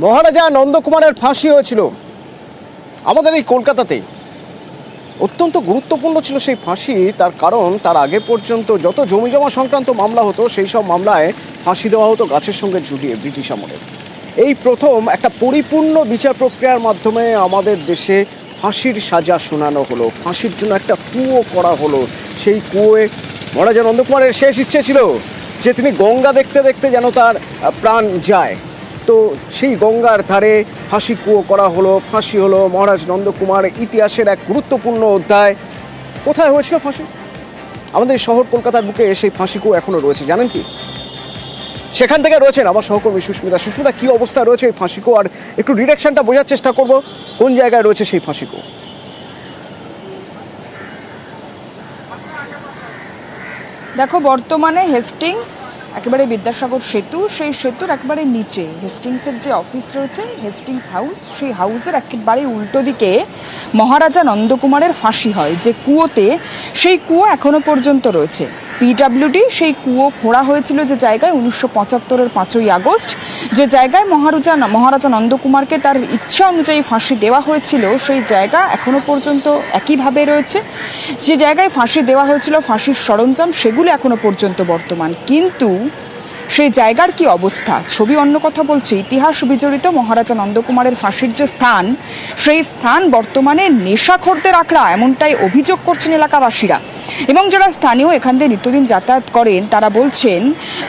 মহারাজা নন্দকুমারের ফাঁসি হয়েছিল আমাদের এই কলকাতাতে। অত্যন্ত গুরুত্বপূর্ণ ছিল সেই ফাঁসি, তার কারণ তার আগে পর্যন্ত যত জমিজমা সংক্রান্ত মামলা হতো সেই সব মামলায় ফাঁসি দেওয়া হতো গাছের সঙ্গে ঝুলিয়ে ব্রিটিশ আমলে। এই প্রথম একটা পরিপূর্ণ বিচার প্রক্রিয়ার মাধ্যমে আমাদের দেশে ফাঁসির সাজা শোনানো হলো, ফাঁসির জন্য একটা কুয়ো করা হলো। সেই কুয়োয় মহারাজা নন্দকুমারের শেষ ইচ্ছে ছিল যে তিনি গঙ্গা দেখতে দেখতে যেন তার প্রাণ যায়। তো সেই গঙ্গার ধারে ফাঁসি কুয়ো করা হলো, ফাঁসি হলো মহারাজ নন্দকুমার। ইতিহাসের এক গুরুত্বপূর্ণ অধ্যায়। কোথায় হয়েছিল ফাঁসি? আমাদের শহর কলকাতার বুকে সেই ফাঁসি কুয়ো এখনও রয়েছে, জানেন কি? সেখান থেকে রয়েছেন আমার সহকর্মী সুস্মিতা। সুস্মিতা, কি অবস্থা রয়েছে এই ফাঁসি কুয়ো, আর একটু ডিরেকশনটা বোঝার চেষ্টা করব কোন জায়গায় রয়েছে সেই ফাঁসি কুয়ো। দেখো, বর্তমানে হেস্টিংস একেবারে বিদ্যাসাগর সেতু, সেই সেতুর একেবারে নিচে হেস্টিংসের যে অফিস রয়েছে, হেস্টিংস হাউস, সেই হাউসের একেবারে উল্টো দিকে মহারাজা নন্দকুমারের ফাঁসি হয় যে কুয়োতে, সেই কুয়ো এখনো পর্যন্ত রয়েছে। পিডব্লিউডি সেই কুয়ো খোঁড়া হয়েছিল যে জায়গায় 1975-এর 5ই আগস্ট, যে জায়গায় মহারাজা নন্দকুমারকে তার ইচ্ছা অনুযায়ী ফাঁসি দেওয়া হয়েছিল, সেই জায়গা এখনো পর্যন্ত একইভাবে রয়েছে। যে জায়গায় ফাঁসি দেওয়া হয়েছিল, ফাঁসির সরঞ্জাম, সেগুলো এখনো পর্যন্ত বর্তমান। কিন্তু সেই জায়গার কি অবস্থা? ছবি অন্য কথা বলছে। ইতিহাস বিজড়িত মহারাজা নন্দকুমারের ফাঁসির যে স্থান, সেই স্থান বর্তমানে নেশাখোরদের আখড়া, এমনটাই অভিযোগ করছেন এলাকাবাসীরা। এবং যারা স্থানীয় এখান দিয়ে নিত্যদিন যাতায়াত করেন তারা বলছেন,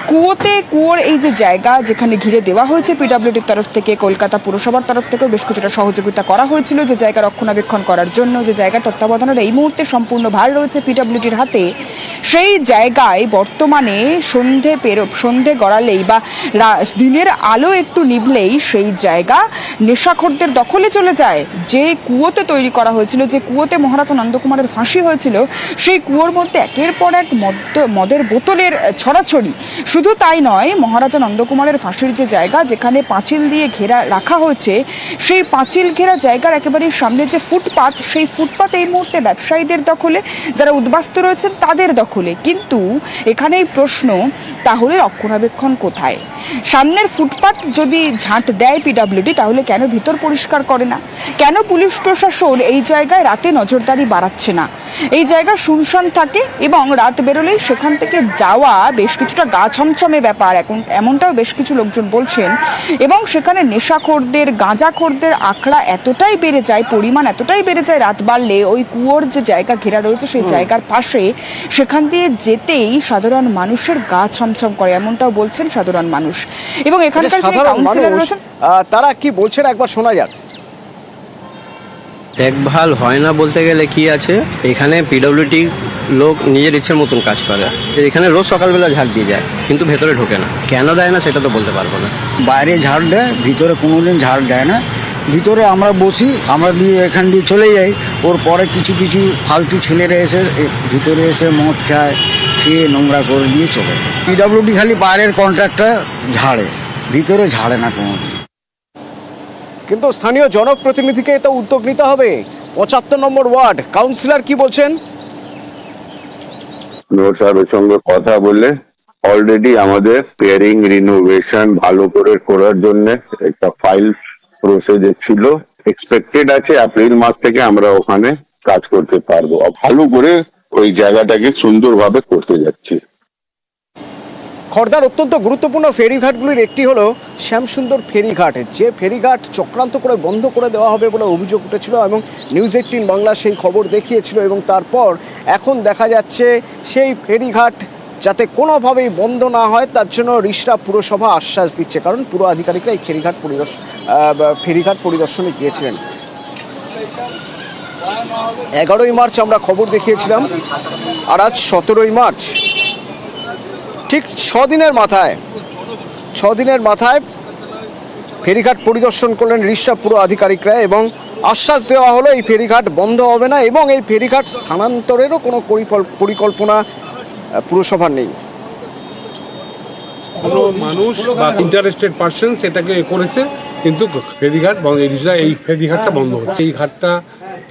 কুয়োর এই যে জায়গা যেখানে ঘিরে দেওয়া হয়েছে পিডব্লিউডির তরফ থেকে, কলকাতা পুরসভার তরফ থেকেও বেশ কিছুটা সহযোগিতা করা হয়েছিল যে জায়গা রক্ষণাবেক্ষণ করার জন্য, যে জায়গার তত্ত্বাবধানের এই মুহূর্তে সম্পূর্ণ ভার রয়েছে পিডব্লিউডির হাতে। সেই জায়গায় বর্তমানে সন্ধে গড়ালেই বা দিনের আলো একটু নিভলেই সেই জায়গা নেশাখোরদের দখলে চলে যায়। যে কুয়োতে তৈরি করা হয়েছিল, যে কুয়োতে মহারাজা নন্দকুমারের ফাঁসি হয়েছিল, সেই কুয়োর মধ্যে একের পর এক মদের বোতলের ছড়াছড়ি। শুধু তাই নয়, মহারাজা নন্দকুমারের ফাঁসির যে জায়গা, যেখানে পাঁচিল দিয়ে ঘেরা রাখা হয়েছে, সেই পাঁচিল ঘেরা জায়গার একেবারে সামনে যে ফুটপাত, সেই ফুটপাত এই মুহূর্তে ব্যবসায়ীদের দখলে, যারা উদ্বাস্তু রয়েছেন তাদের দখলে। কিন্তু এখানেই প্রশ্ন, তাহলে রক্ষণাবেক্ষণ কোথায়? সামনের ফুটপাত যদি ঝাঁট দেয় পিডব্লিউডি, তাহলে কেন ভিতর পরিষ্কার করে না? কেন পুলিশ প্রশাসন এই জায়গায় রাতে নজরদারি বাড়াচ্ছে না? এই জায়গা শুনশান থাকে এবং রাত বেরোলেই সেখান থেকে যাওয়া বেশ কিছুটা গা ছমছমে ব্যাপার, এমনটাও বেশ কিছু লোকজন বলছেন। এবং সেখানে নেশাখোরদের, গাঁজাখোরদের আখড়া এতটাই বেড়ে যায়, পরিমাণ এতটাই বেড়ে যায় রাত বাড়লে, ওই কুয়োর যে জায়গা ঘেরা রয়েছে সেই জায়গার পাশে, সেখান দিয়ে যেতেই সাধারণ মানুষের গা ছমছম করে, এমনটাও বলছেন সাধারণ মানুষ। এবং এখানকার যে কাউন্সিলর রয়েছেন তারা কি বলছেন একবার শোনা যাক। দেখভাল হয় না বলতে গেলে কি আছে, এখানে পিডব্লিউডি লোক নিজের ইচ্ছের মতন কাজ করে। এখানে রোজ সকালবেলা ঝাড় দিয়ে যায়, কিন্তু ভেতরে ঢোকে না। কেন দেয় না সেটা তো বলতে পারবো না। বাইরে ঝাড় দেয়, ভিতরে কোনোদিন ঝাড় দেয় না। ভিতরে আমরা বসি, আমরা দিয়ে এখান দিয়ে চলে যাই। ওর পরে কিছু কিছু ফালতু ছেলেরা এসে ভিতরে এসে মদ খায়, খেয়ে নোংরা করে দিয়ে চলে যায়। পিডব্লিউডি খালি বাইরের কন্ট্রাক্টটা ঝাড়ে, ভিতরে ঝাড়ে না কোনোদিন। কিন্তু স্থানীয় জনপ্রতিনিধিকে তো উদ্যোগ নিতে হবে। 75 নম্বর ওয়ার্ড কাউন্সিলর কি বলছেন? সাহেবের সঙ্গে কথা বলে অলরেডি আমাদের পেয়ারিং রিনোভেশন ভালো করে করার জন্য একটা ফাইল প্রসেস ছিল। এক্সপেক্টেড আছে এপ্রিল মাস থেকে আমরা ওখানে কাজ করতে পারবো। ভালো করে ওই জায়গাটাকে সুন্দরভাবে করতে যাচ্ছি। খড়দার অত্যন্ত গুরুত্বপূর্ণ ফেরিঘাটগুলির একটি হলো শ্যামসুন্দর ফেরিঘাট, যে ফেরিঘাট চক্রান্ত করে বন্ধ করে দেওয়া হবে বলে অভিযোগ উঠেছিল এবং নিউজ 18 বাংলা সেই খবর দেখিয়েছিল। এবং তারপর এখন দেখা যাচ্ছে সেই ফেরিঘাট যাতে কোনোভাবেই বন্ধ না হয় তার জন্য রিষড়া পুরসভা আশ্বাস দিচ্ছে, কারণ পুরো আধিকারিকরা এই ফেরিঘাট পরিদর্শনে গিয়েছিলেন। 11ই মার্চ আমরা খবর দেখিয়েছিলাম, আর আজ 17ই মার্চ। ঠিক 6 দিনের মাথায় ফেরিঘাট পরিদর্শন করলেন রিষড়া পুর আধিকারিকরা এবং আশ্বাস দেওয়া হলো এই ফেরিঘাট বন্ধ হবে না এবং এই ফেরিঘাট স্থানান্তরেরও কোনো পরিকল্পনা পুরসভার নেই। কোনো মানুষ বা ইন্টারেস্টেড পার্সন সেটাকে করেছে, কিন্তু ফেরিঘাট এই ফেরিঘাটটা বন্ধ হচ্ছে। এই ঘাটটা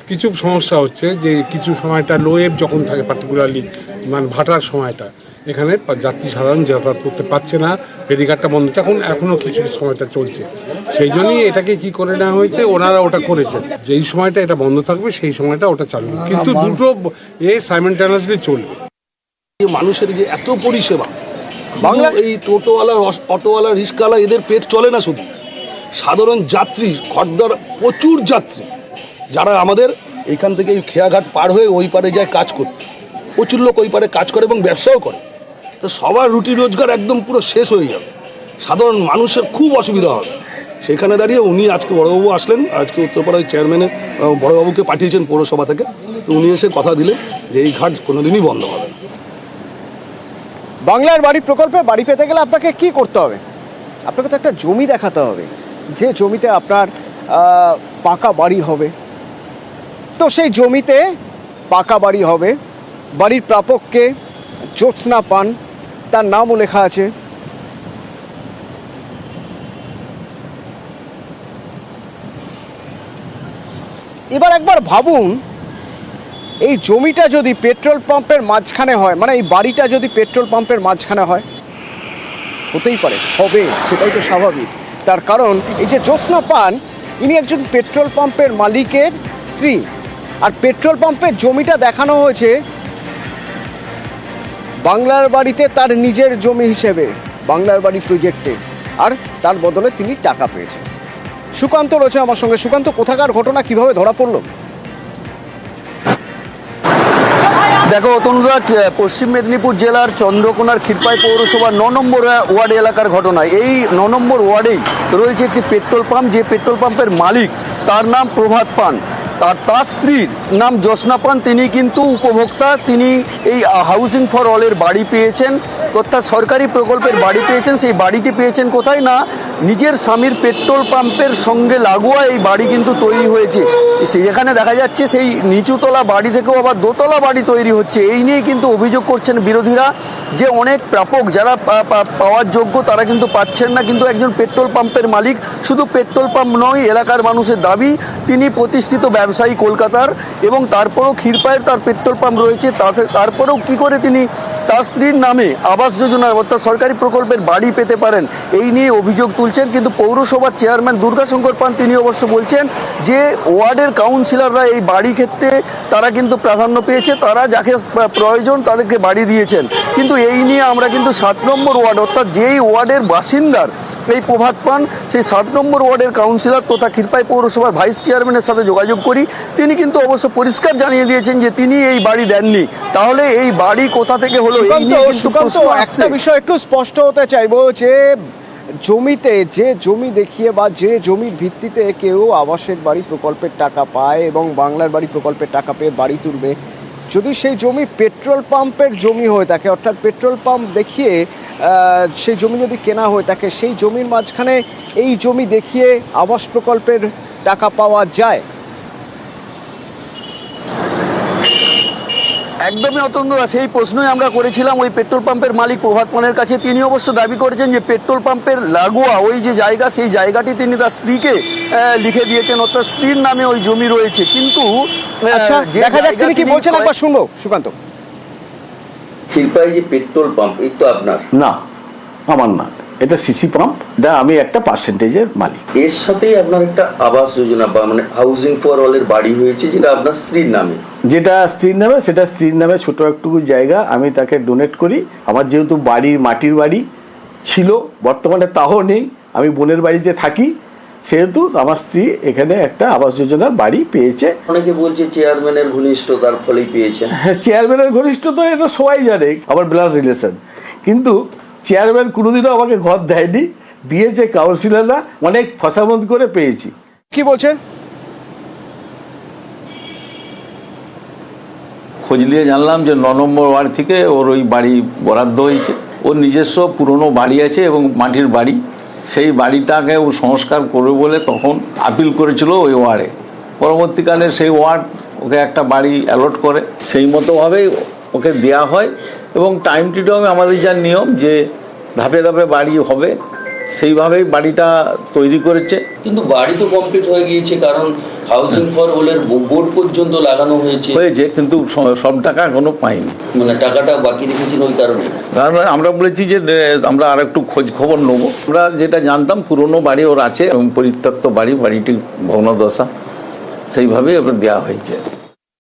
কিছু সমস্যা হচ্ছে, যে কিছু সময়টা লো এব যখন থাকে, পার্টিকুলারলি মানে ভাটার সময়টা, এখানে যাত্রী সাধারণ যাতায়াত করতে পারছে না, ফেরিঘাটটা বন্ধ। এখনো কিছু সময়টা চলছে, সেই জন্যই এটাকে কি করে নেওয়া হয়েছে, ওনারা ওটা করেছেন যেই সময়টা এটা বন্ধ থাকবে সেই সময়টা ওটা চালু হবে। কিন্তু দুটো সাইমেন্টানেসলি চলবে। মানুষের যে এত পরিষেবা, বাংলা এই টোটোওয়ালা, অটোওয়ালা, রিক্সাওয়ালা, এদের পেট চলে না শুধু, সাধারণ যাত্রী, খদ্দের, প্রচুর যাত্রী যারা আমাদের এইখান থেকে এই খেয়াঘাট পার হয়ে ওই পারে যায় কাজ করতে, প্রচুর লোক ওই পারে কাজ করে এবং ব্যবসাও করে। তো সবার রুটি রোজগার একদম পুরো শেষ হয়ে যাবে, সাধারণ মানুষের খুব অসুবিধা হবে। সেখানে দাঁড়িয়ে উনি আজকে বড়বাবু আসলেন, আজকে উত্তরপাড়ার চেয়ারম্যানের বড়বাবুকে পাঠিয়েছেন পৌরসভা থেকে, তো উনি এসে কথা দিলেন যে এই ঘাট কোনোদিনই বন্ধ হবে না। বাংলার বাড়ি প্রকল্পে বাড়ি পেতে গেলে আপনাকে কি করতে হবে? আপনাকে তো একটা জমি দেখাতে হবে, যে জমিতে আপনার পাকা বাড়ি হবে। তো সেই জমিতে পাকা বাড়ি হবে, বাড়ির প্রাপককে জ্যোৎস্না পান, তার নামও লেখা আছে। এবার একবার ভাবুন, এই জমিটা যদি পেট্রোল পাম্পের মাঝখানে হয়, মানে এই বাড়িটা যদি পেট্রোল পাম্পের মাঝখানে হয়, হতেই পারে, হবে, সেটাই তো স্বাভাবিক। তার কারণ এই যে জ্যোৎস্না পান, ইনি একজন পেট্রোল পাম্পের মালিকের স্ত্রী, আর পেট্রোল পাম্পের জমিটা দেখানো হয়েছে বাংলার বাড়িতে তার নিজের জমি হিসেবে, বাংলার বাড়ি প্রজেক্টে, আর তার বদলে তিনি টাকা পেয়েছেন। সুকান্ত রয়েছে আমার সঙ্গে। সুকান্ত, কোথাকার ঘটনা, কিভাবে ধরা পড়লো? দেখো তনুদা, পশ্চিম মেদিনীপুর জেলার চন্দ্রকোনার ক্ষীরপাই পৌরসভার 9 নম্বর ওয়ার্ড এলাকার ঘটনা। এই 9 নম্বর ওয়ার্ডেই রয়েছে একটি পেট্রোল পাম্প, যে পেট্রোল পাম্পের মালিক তার নাম প্রভাত পান, আর তার স্ত্রীর নাম জ্যোৎস্না পান। তিনি কিন্তু উপভোক্তা, তিনি এই হাউজিং ফর অলের বাড়ি পেয়েছেন, অর্থাৎ সরকারি প্রকল্পের বাড়ি পেয়েছেন। সেই বাড়িটি পেয়েছেন কোথায় না, নিজের স্বামীর পেট্রোল পাম্পের সঙ্গে লাগোয়া এই বাড়ি কিন্তু তৈরি হয়েছে। যেখানে দেখা যাচ্ছে সেই নিচুতলা বাড়ি থেকেও আবার দোতলা বাড়ি তৈরি হচ্ছে। এই নিয়ে কিন্তু অভিযোগ করছেন বিরোধীরা যে অনেক প্রাপক যারা পাওয়ার যোগ্য তারা কিন্তু পাচ্ছেন না। কিন্তু একজন পেট্রোল পাম্পের মালিক, শুধু পেট্রোল পাম্প নয়, এলাকার মানুষের দাবি তিনি প্রতিষ্ঠিত ব্যবসায়ী কলকাতার, এবং তারপরেও ক্ষীরপাইয়ের তার পেট্রোল পাম্প রয়েছে। তারপরেও কি করে তিনি তার স্ত্রীর নামে আবাস যোজনার অর্থাৎ সরকারি প্রকল্পের বাড়ি পেতে পারেন, এই নিয়ে অভিযোগ তুলছেন। কিন্তু পৌরসভার চেয়ারম্যান দুর্গাশঙ্কর পান তিনি অবশ্য বলছেন যে ওয়ার্ডের কাউন্সিলররা এই বাড়ি ক্ষেত্রে তারা কিন্তু প্রাধান্য পেয়েছে, তারা যাকে প্রয়োজন তাদেরকে বাড়ি দিয়েছেন। কিন্তু এই নিয়ে আমরা কিন্তু 7 নম্বর ওয়ার্ড, অর্থাৎ যেই ওয়ার্ডের বাসিন্দার এই প্রভাত পান, সেই 7 নম্বর ওয়ার্ডের কাউন্সিলর তথা ক্ষীরপাই পৌরসভার ভাইস চেয়ারম্যানের সাথে যোগাযোগ করি। তিনি কিন্তু অবশ্য পরিষ্কার জানিয়ে দিয়েছেন যে তিনি এই বাড়ি দেননি। তাহলে এই বাড়ি কোথা থেকে হলো? সুকান্ত, একটা বিষয় একটু স্পষ্ট হতে চাইবো, যে জমিতে, যে জমি দেখিয়ে বা যে জমির ভিত্তিতে কেউ আবাসের বাড়ি প্রকল্পের টাকা পায় এবং বাংলার বাড়ি প্রকল্পের টাকা পেয়ে বাড়ি তুলবে, যদি সেই জমি পেট্রোল পাম্পের জমি হয়ে থাকে, অর্থাৎ পেট্রোল পাম্প দেখিয়ে সেই জমি যদি কেনা হয়ে থাকে, সেই জমির মাঝখানে এই জমি দেখিয়ে আবাস প্রকল্পের টাকা পাওয়া যায়? একদমই অতন্দ্র, সেই প্রশ্নই আমরা করেছিলাম ওই পেট্রোল পাম্পের মালিক প্রভাত পানের কাছে। তিনি অবশ্য দাবি করেছেন যে পেট্রোল পাম্পের লাগোয়া ওই যে জায়গা, সেই জায়গাটি তিনি তার স্ত্রীকে লিখে দিয়েছেন, অর্থাৎ স্ত্রীর নামে ওই জমি রয়েছে। কিন্তু দেখা যাক তিনি কি বলছেন, একবার শুনবো। সুকান্ত, ক্ষীরপাই যে পেট্রোল পাম্প, এই তো আপনার না, আমার না, এটা সিসি পাম্প, এটা আমি একটা পার্সেন্টেজের মালিক। এর সাথেই আপনার একটা আবাস যোজনা বা মানে হাউজিং ফর অলের বাড়ি হয়েছে, যেটা আপনার স্ত্রীর নামে। যেটা স্ত্রীর নামে, সেটা স্ত্রীর নামে ছোট একটুকু জায়গা আমি তাকে ডোনেট করি। আমার যেহেতু বাড়ি মাটির বাড়ি ছিল, বর্তমানে তাও নেই, আমি বোনের বাড়িতে থাকি, সেহেতু আমার স্ত্রী এখানে একটা আবাস যোজনার বাড়ি পেয়েছে। অনেকে বলছে চেয়ারম্যানের ঘনিষ্ঠ, তার ফলেই পেয়েছেন। হ্যাঁ, চেয়ারম্যানের ঘনিষ্ঠ তো এটা সবাই জানে, আমার ব্লাড রিলেশন। কিন্তু চেয়ারম্যান কোনোদিনও আমাকে ঘর দেয়নি, দিয়েছে কাউন্সিলররা, অনেক ফসামত করে পেয়েছি। কি বলছে? খোঁজ নিয়ে জানলাম যে 9 নম্বর ওয়ার্ড থেকে ওর ওই বাড়ি বরাদ্দ হয়েছে। ওর নিজস্ব পুরনো বাড়ি আছে এবং মাটির বাড়ি, সেই বাড়িটাকে ও সংস্কার করবে বলে তখন আপিল করেছিল ওই ওয়ার্ডে। পরবর্তীকালে সেই ওয়ার্ড ওকে একটা বাড়ি অ্যালট করে, সেই মতোভাবেই ওকে দেয়া হয়। এবং টাইম টু টাইম আমাদের যা নিয়ম যে ধাপে ধাপে বাড়ি হবে, সেইভাবেই বাড়িটা তৈরি করেছে। কিন্তু বাড়ি তো কমপ্লিট হয়ে গিয়েছে, কারণ হাউসিং ফর ওলের বোর্ড পর্যন্ত লাগানো হয়েছে, কিন্তু সব টাকা এখনো পাইনি, মানে টাকাটা বাকি রেখেছেন ওই কারণে। কারণ আমরা বলেছি যে আমরা আর একটু খোঁজ খবর নেবো। আমরা যেটা জানতাম পুরনো বাড়ি ওর আছে এবং পরিত্যক্ত বাড়িটি ভগ্নদশা, সেইভাবেই ওটা দেওয়া হয়েছে।